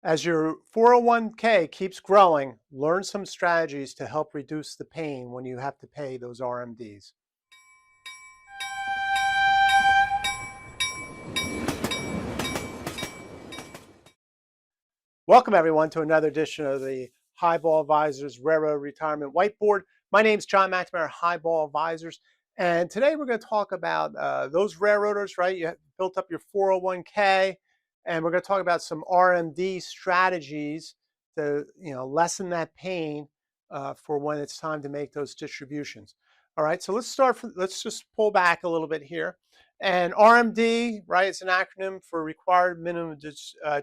As your 401k keeps growing, learn some strategies to help reduce the pain when you have to pay those RMDs. Welcome everyone to another edition of the Highball Advisors Railroad Retirement Whiteboard. My name is John McNamara, Highball Advisors, and today we're going to talk about those railroaders, right? You built up your 401k, and we're going to talk about some RMD strategies to lessen that pain for when it's time to make those distributions. All right, so let's just pull back a little bit here. And RMD, right? It's an acronym for Required Minimum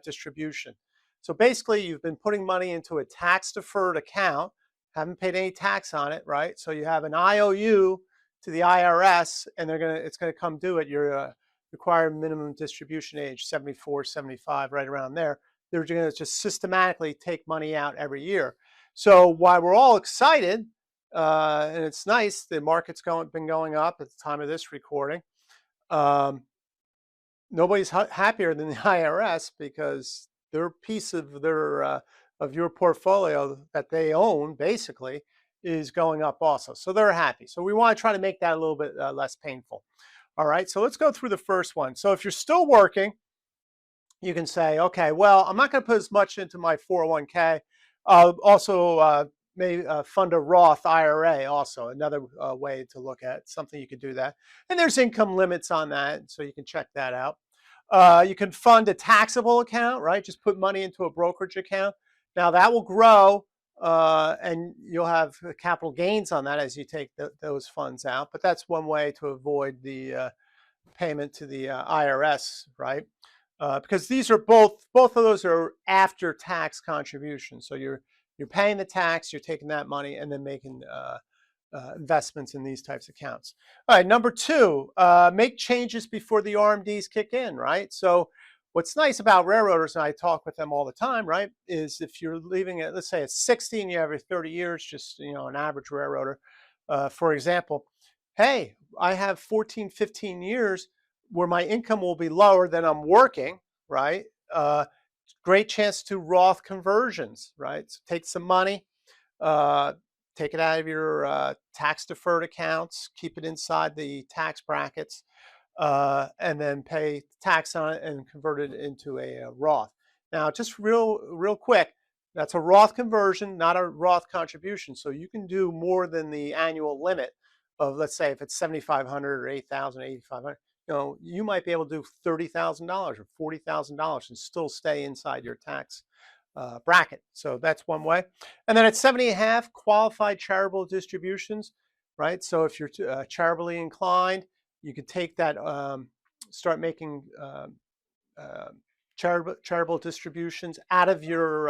Distribution. So basically, you've been putting money into a tax-deferred account, haven't paid any tax on it, right? So you have an IOU to the IRS, and it's gonna come due at your required minimum distribution age, 74, 75, right around there. They're gonna just systematically take money out every year. So while we're all excited, and it's nice, the market's been going up at the time of this recording. Nobody's happier than the IRS because their piece of your portfolio that they own basically is going up also. So they're happy. So we want to try to make that a little bit less painful. All right, so let's go through the first one. So if you're still working, you can say, okay, well, I'm not going to put as much into my 401k. Also, maybe fund a Roth IRA also, another way to look at something you could do that. And there's income limits on that, so you can check that out. You can fund a taxable account, right? Just put money into a brokerage account. Now that will grow and you'll have capital gains on that as you take those funds out. But that's one way to avoid the payment to the IRS, right? Because these are both of those are after tax contributions. So you're paying the tax, you're taking that money, and then making investments in these types of accounts. All right, number two, make changes before the RMDs kick in, right? So what's nice about railroaders, and I talk with them all the time, right, is if you're leaving it, let's say it's 60 and you have your 30 years, just, an average railroader, for example, hey, I have 14, 15 years where my income will be lower than I'm working, right? Great chance to Roth conversions, right? So take some money, take it out of your tax deferred accounts, keep it inside the tax brackets, and then pay tax on it and convert it into a Roth. Now, just real quick, that's a Roth conversion, not a Roth contribution. So you can do more than the annual limit of, let's say, if it's 7,500 or 8,000, 8,500. You might be able to do $30,000 or $40,000 and still stay inside your tax bracket. So that's one way. And then at 70.5, qualified charitable distributions, right? So if you're charitably inclined, you could take that, start making charitable distributions out of your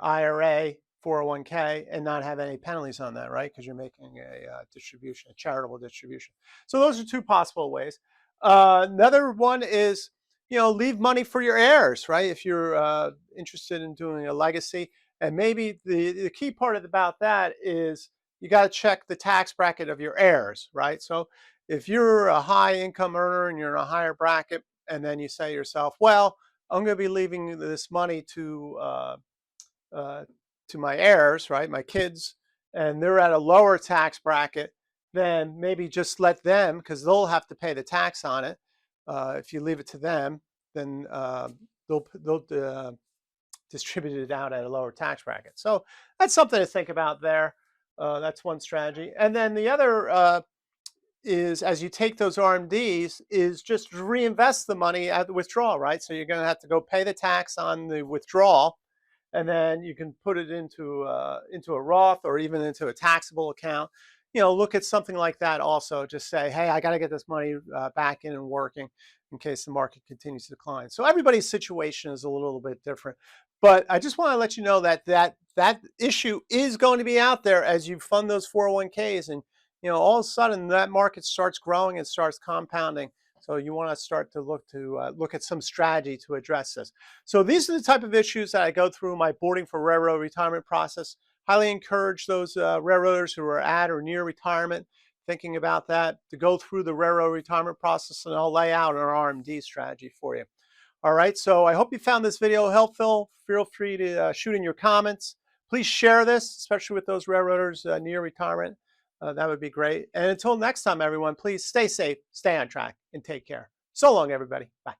IRA 401k and not have any penalties on that, right? Because you're making a distribution, a charitable distribution. So those are two possible ways. Another one is, leave money for your heirs, right? If you're interested in doing a legacy. And maybe the key part about that is you got to check the tax bracket of your heirs, right? So if you're a high income earner and you're in a higher bracket, and then you say to yourself, well, I'm going to be leaving this money to my heirs, right, my kids, and they're at a lower tax bracket, then maybe just let them, because they'll have to pay the tax on it. If you leave it to them, then they'll distribute it out at a lower tax bracket. So that's something to think about there. That's one strategy. And then the other is, as you take those RMDs, is just reinvest the money at the withdrawal, right? So you're going to have to go pay the tax on the withdrawal, and then you can put it into a Roth or even into a taxable account. Look at something like that also. Just say, hey, I got to get this money back in and working in case the market continues to decline. So everybody's situation is a little bit different. But I just want to let you know that that issue is going to be out there as you fund those 401ks. And, all of a sudden that market starts growing and starts compounding. So you want to start to look at some strategy to address this. So these are the type of issues that I go through in my boarding for railroad retirement process. Highly encourage those railroaders who are at or near retirement, thinking about that, to go through the railroad retirement process, and I'll lay out an RMD strategy for you. All right, so I hope you found this video helpful. Feel free to shoot in your comments. Please share this, especially with those railroaders near retirement. That would be great. And until next time, everyone, please stay safe, stay on track, and take care. So long, everybody. Bye.